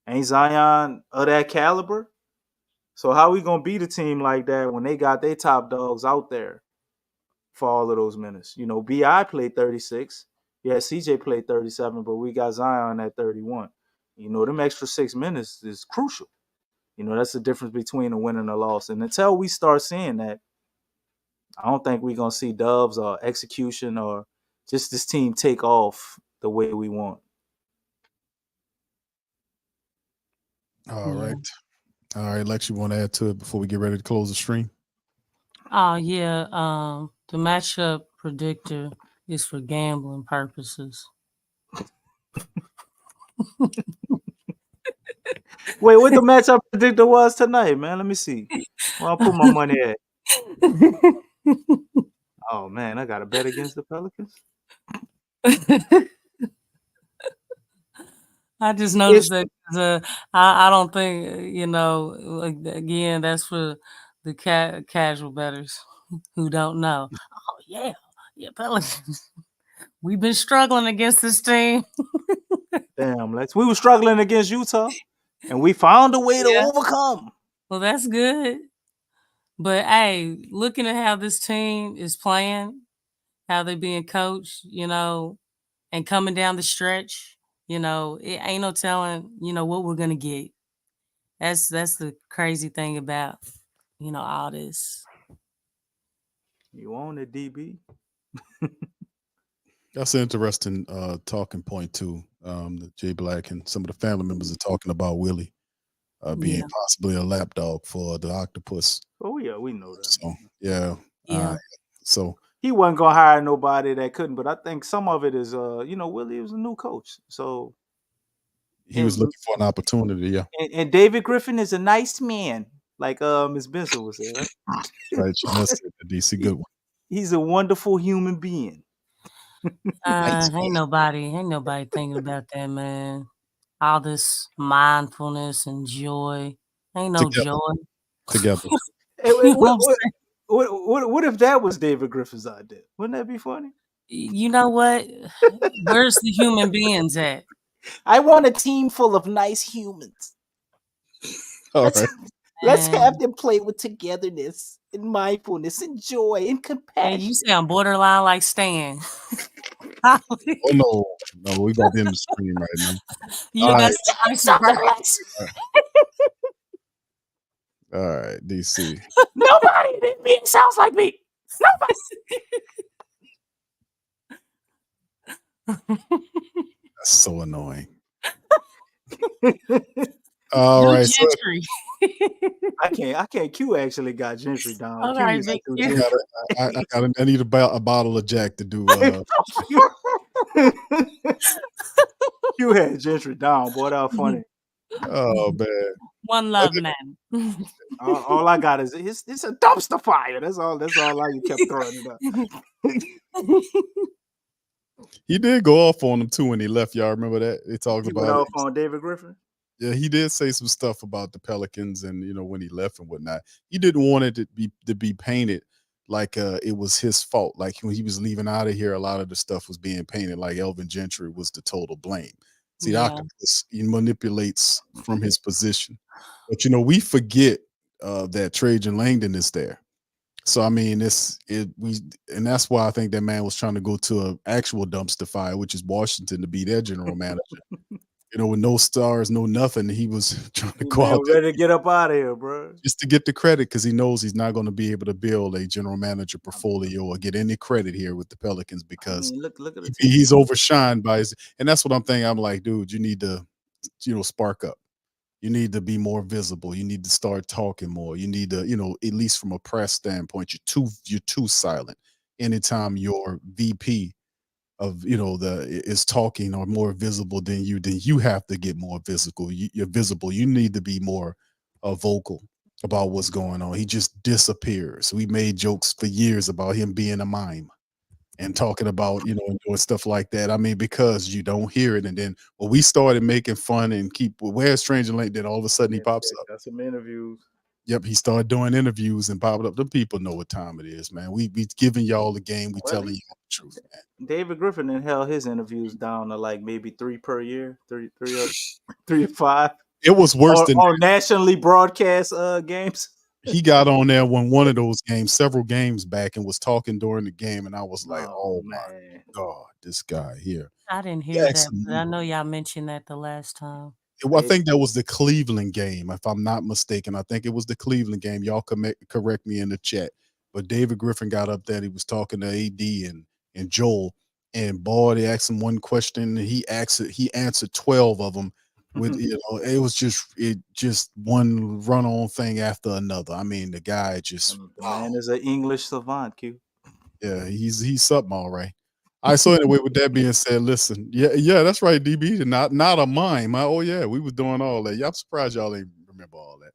Ain't Zion of that caliber? So how we gonna beat a team like that when they got their top dogs out there for all of those minutes? BI played 36. Yeah, CJ played 37, but we got Zion at 31. Them extra 6 minutes is crucial. That's the difference between a win and a loss. And until we start seeing that, I don't think we're gonna see dubs or execution or just this team take off the way we want. All right. All right, Lex, you want to add to it before we get ready to close the stream? Oh yeah. The matchup predictor is for gambling purposes. Wait, what the matchup predictor was tonight, man? Let me see. Well, I'll put my money at. Oh man, I got a bet against the Pelicans. I just noticed that I don't think again that's for the casual bettors who don't know. Oh yeah, Pelicans. We've been struggling against this team. Damn, Lex, we were struggling against Utah, and we found a way to overcome. Well, that's good. But hey, looking at how this team is playing, how they're being coached, and coming down the stretch, it ain't no telling, what we're gonna get. That's the crazy thing about, all this. You own it, DB. That's an interesting talking point too. That Jay Black and some of the family members are talking about Willie being possibly a lapdog for the octopus. Oh yeah, we know that. So yeah. So he wasn't gonna hire nobody that couldn't, but I think some of it is Willie was a new coach. So he was looking for an opportunity, yeah. And David Griffin is a nice man, like Ms. Benson was saying. Right, she must have the DC good one. He's a wonderful human being. Ain't nobody thinking about that, man. All this mindfulness and joy. Ain't no joy. Together. What if that was David Griffin's idea? Wouldn't that be funny? You know what? Where's the human beings at? I want a team full of nice humans. Let's have them play with togetherness and mindfulness and joy and compassion. Hey, you sound borderline like Stan. Oh no, we about to end the stream right now. All right, DC. Nobody in me sounds like me. Nobody. That's so annoying. All right, Gentry. I can't. Q actually got Gentry down. All right, I need a bottle of Jack to do. Q had Gentry down, boy. That was funny. Oh man. One love, man. All I got is it's a dumpster fire. That's all I kept throwing it up. He did go off on him too when he left. Y'all remember that? They talked He went about it. off on David Griffin. Yeah, he did say some stuff about the Pelicans and when he left and whatnot. He didn't want it to be painted like it was his fault. Like when he was leaving out of here, a lot of the stuff was being painted like Elvin Gentry was the total blame. See, the Yeah. octopus, he manipulates from his position. But we forget that Trajan Langdon is there. So I mean, and that's why I think that man was trying to go to an actual dumpster fire, which is Washington, to be their general manager. With no stars, no nothing. He was trying to go out there ready to get up out of here, bro. just to get the credit because he knows he's not going to be able to build a general manager portfolio or get any credit here with the Pelicans because look at the team. he's overshined by his. And that's what I'm thinking. I'm like, dude, you need to, spark up. You need to be more visible. You need to start talking more. You need to, at least from a press standpoint, you're too silent. Anytime your VP of is talking or more visible than you have to get more visible. You're visible. You need to be more vocal about what's going on. He just disappears. We made jokes for years about him being a mime and talking about and doing stuff like that. I mean, because you don't hear it, and then when we started making fun and where's Stranger Link, then all of a sudden he pops up. Got some interviews. Yep, he started doing interviews and popping up. The people know what time it is, man. We giving y'all the game. We telling you the truth, man. David Griffin then held his interviews down to like maybe 3 per year, 3 or 5. It was worse than on nationally broadcast games. He got on there when one of those games, several games back, and was talking during the game, and I was like, "Oh my God, this guy here." I didn't hear that, but I know y'all mentioned that the last time. Well, I think that was the Cleveland game, if I'm not mistaken. I think it was the Cleveland game. Y'all correct me in the chat. But David Griffin got up there. He was talking to AD and Joel, and boy, they asked him one question. And he answered 12 of them. With it was just one run-on thing after another. I mean, the guy just the man is an English savant, Q. Yeah, he's something, all right. All right, so anyway, with that being said, listen, yeah, that's right, DB, not a mime. Oh yeah, we was doing all that. I'm surprised y'all ain't remember all that.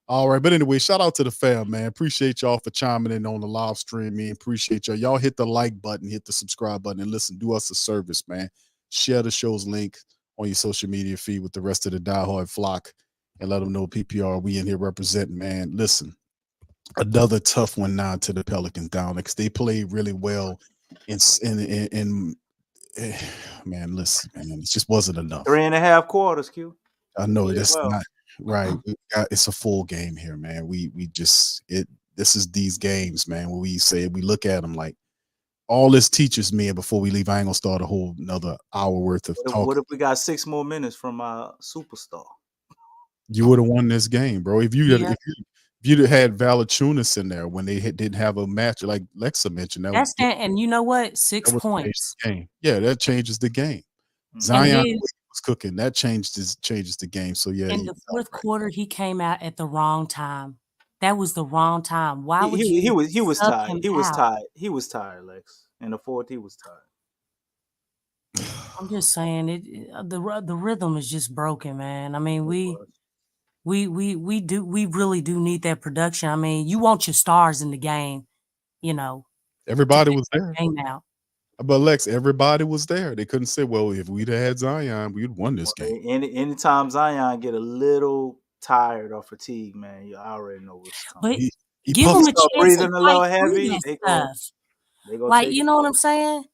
All right, but anyway, shout out to the fam, man. Appreciate y'all for chiming in on the live stream, man. Appreciate y'all. Y'all hit the like button, hit the subscribe button, and listen, do us a service, man. Share the show's link on your social media feed with the rest of the diehard flock, and let them know PPR we in here representing, man. Listen, another tough one now to the Pelicans down because they played really well in man, listen, man, it just wasn't enough. 3.5 quarters, Q. I know that's not right. It's a full game here, man. This is these games, man, where we look at them like all this teaches me, and before we leave, I ain't gonna start a whole another hour worth of talking. What if we got 6 more minutes from our superstar? You would have won this game, bro. If you'd had Valanciunas in there when they didn't have a match, like Lexxah mentioned, and you know what? 6 points. Game. Yeah, that changes the game. Zion was cooking. That changes the game. So yeah. In the fourth quarter, he came out at the wrong time. That was the wrong time. Why would you? He was tired. He was tired. He was tired, Lex. In the fourth, he was tired. I'm just saying the rhythm is just broken, man. I mean, we really do need that production. I mean, you want your stars in the game, Everybody was there. Game out. But Lex, everybody was there. They couldn't say, well, if we'd had Zion, we'd won this game. Anytime Zion get a little tired or fatigued, man, I already know what's coming. But he give him a chance breathing to a little fight heavy. They like, you know what I'm saying?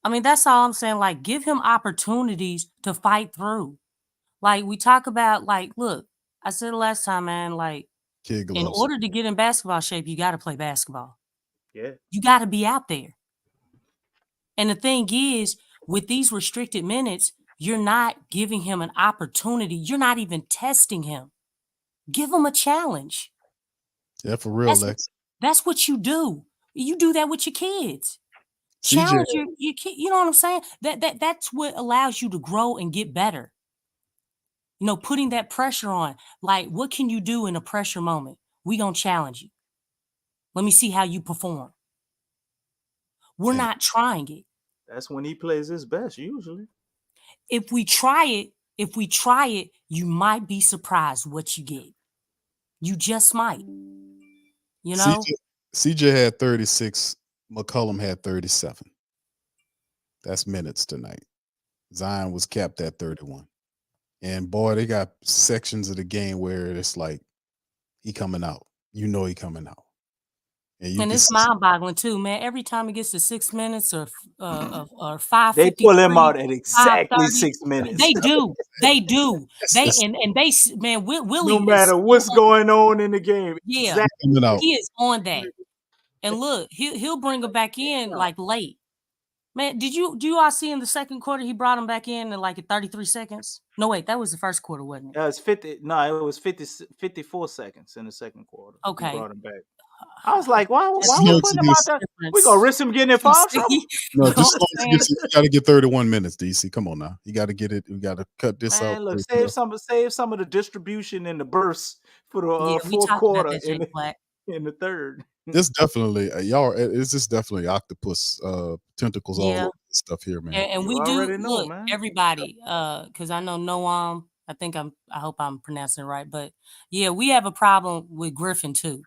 I mean, that's all I'm saying. Like, give him opportunities to fight through. Like, we talk about, like, look, I said the last time, man, like, in order to get in basketball shape, you got to play basketball. Yeah. You got to be out there. And the thing is, with these restricted minutes, you're not giving him an opportunity. You're not even testing him. Give him a challenge. Yeah, for real, Lex. That's what you do. You do that with your kids. Challenge your kid. You know what I'm saying? That's what allows you to grow and get better. Putting that pressure on. Like, what can you do in a pressure moment? We gonna challenge you. Let me see how you perform. We're not trying it. That's when he plays his best, usually. If we try it, if we try it, you might be surprised what you get. You just might. You know? CJ had 36. McCollum had 37. That's minutes tonight. Zion was capped at 31. And boy, they got sections of the game where it's like he coming out. You know he coming out. And it's mind-boggling too, man. Every time it gets to 6 minutes or 5:53, they pull him out at exactly 6 minutes. They do. Man, Willie. No matter what's going on in the game, yeah, he is on that. And look, he'll bring him back in like late. Man, do you all see in the second quarter he brought him back in like at 33 seconds? No, wait, that was the first quarter, wasn't it? It was 50. No, it was 54 seconds in the second quarter. Okay, he brought him back. I was like, why we putting him out there? We gonna risk him getting in foul trouble? No, just you got to get 31 minutes, DC. Come on now, you got to get it. We got to cut this out. Look, save some of the distribution and the bursts for the fourth quarter in the third. This definitely y'all. It's just definitely octopus tentacles all over this stuff here, man. And we do look, everybody, because I know Noam. I hope I'm pronouncing it right, but yeah, we have a problem with Griffin too.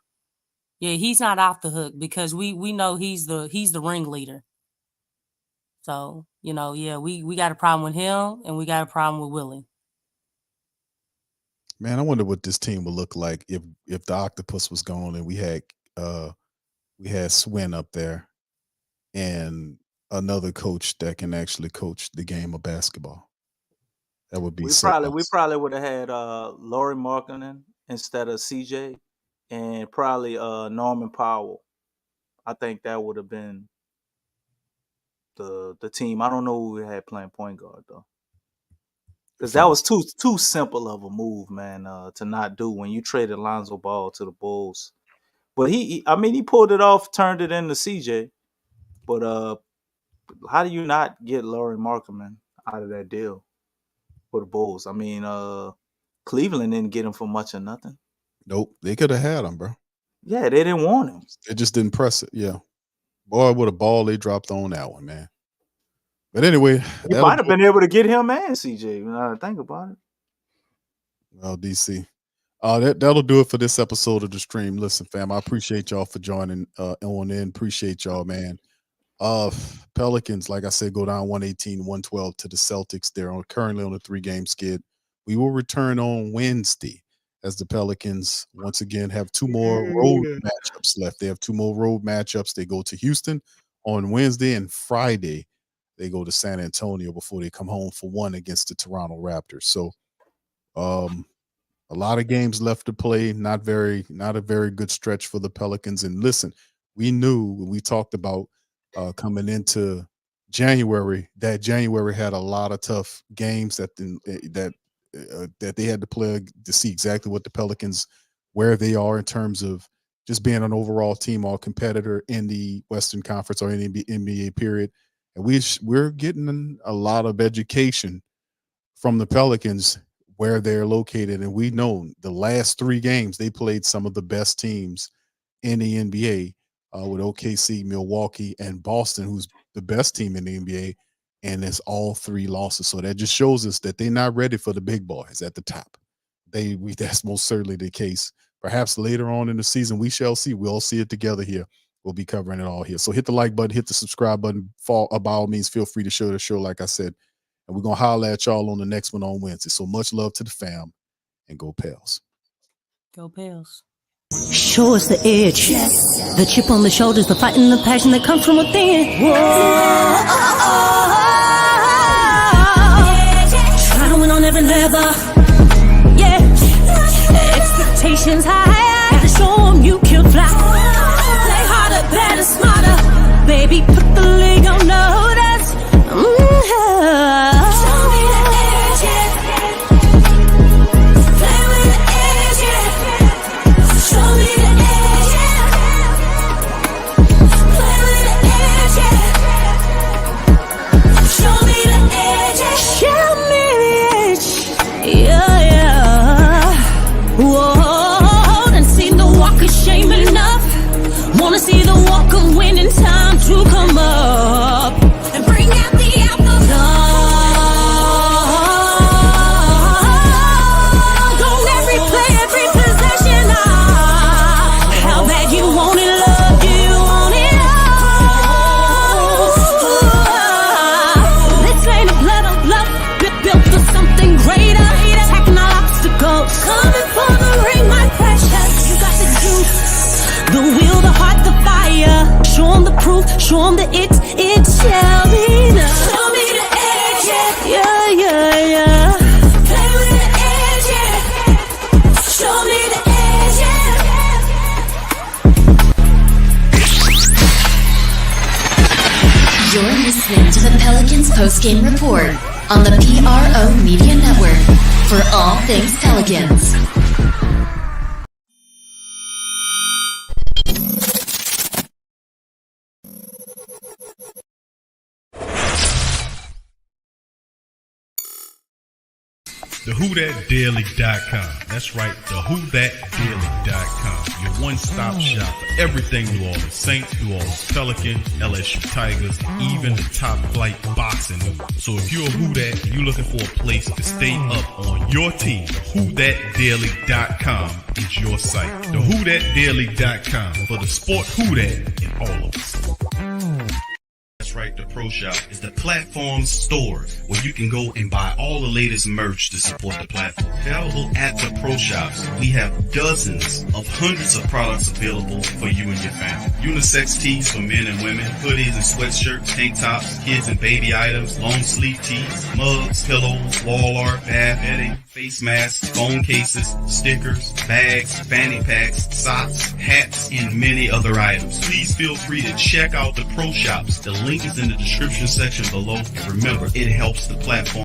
Yeah, he's not off the hook because we know he's the ringleader. So, you know, yeah, we got a problem with him and we got a problem with Willie. Man, I wonder what this team would look like if the octopus was gone and we had Swin up there and another coach that can actually coach the game of basketball. That would be we probably would have had Lauri Markkanen instead of CJ. And probably Norman Powell. I think that would have been the team. I don't know who we had playing point guard though, because that was too simple of a move, man, to not do when you traded Lonzo Ball to the Bulls. But he pulled it off, turned it into CJ. But how do you not get Lauri Markkanen out of that deal for the Bulls? I mean, Cleveland didn't get him for much or nothing. Nope, they could have had him, bro. Yeah, they didn't want him. They just didn't press it. Yeah, boy, what a ball they dropped on that one, man. But anyway, you might have been able to get him and CJ. Now that I think about it. Well, DC, that'll do it for this episode of the stream. Listen, fam, I appreciate y'all for joining on in. Appreciate y'all, man. Pelicans, like I said, go down 118-112 to the Celtics. They're currently on a 3-game skid. We will return on Wednesday as the Pelicans once again have 2 more road matchups left. They have 2 more road matchups. They go to Houston on Wednesday, and Friday they go to San Antonio before they come home for 1 against the Toronto Raptors. So a lot of games left to play. Not a very good stretch for the Pelicans. And listen, we knew when we talked about coming into January that January had a lot of tough games that they had to play to see exactly what the Pelicans, where they are in terms of just being an overall team or competitor in the Western Conference or in the NBA period. And we're getting a lot of education from the Pelicans where they're located. And we know the last 3 games, they played some of the best teams in the NBA with OKC, Milwaukee, and Boston, who's the best team in the NBA. And it's all 3 losses. So that just shows us that they're not ready for the big boys at the top. That's most certainly the case. Perhaps later on in the season, we shall see. We'll see it together here. We'll be covering it all here. So hit the like button, hit the subscribe button. By all means, feel free to share the show, like I said. And we're going to holler at y'all on the next one on Wednesday. So much love to the fam, and go Pels. Go Pels. Show us the edge, the chip on the shoulders, the fight and the passion that comes from within. Whoa. Trying to win on every level, yeah. Expectations high, gotta show them you can fly. Play harder, better, smarter, baby, put the league on notice. Show me the edge, play with the edge, show me the edge, play with the edge, show me the edge, show me the edge, yeah. Whoa, done seen the walk of shame enough. Wanna see the walk of winning, time to come up and bring out the alcohol. The will, the heart, the fire. Show 'em the proof, show 'em that it shall be done. Show me the edge, yeah, yeah, yeah. Play with the edge, yeah. Show me the edge, yeah. You're listening to the Pelicans Postgame Report on the PRO Media Network for all things Pelicans. TheWhoThatDaily.com. That's right, TheWhoThatDaily.com. Your one-stop shop for everything New Orleans Saints, New Orleans Pelicans, LSU Tigers, even the top flight boxing news. So if you're a Who That and you're looking for a place to stay up on your team, TheWhoThatDaily.com is your site. TheWhoThatDaily.com for the sport Who That in all of us. That's right, the Pro Shop is the platform store where you can go and buy all the latest merch to support the platform. Available at the Pro Shops, we have dozens of hundreds of products available for you and your family. Unisex tees for men and women, hoodies and sweatshirts, tank tops, kids and baby items, long sleeve tees, mugs, pillows, wall art, bath bedding, face masks, phone cases, stickers, bags, fanny packs, socks, hats, and many other items. Please feel free to check out the Pro Shops. The link is in the description section below. And remember, it helps the platform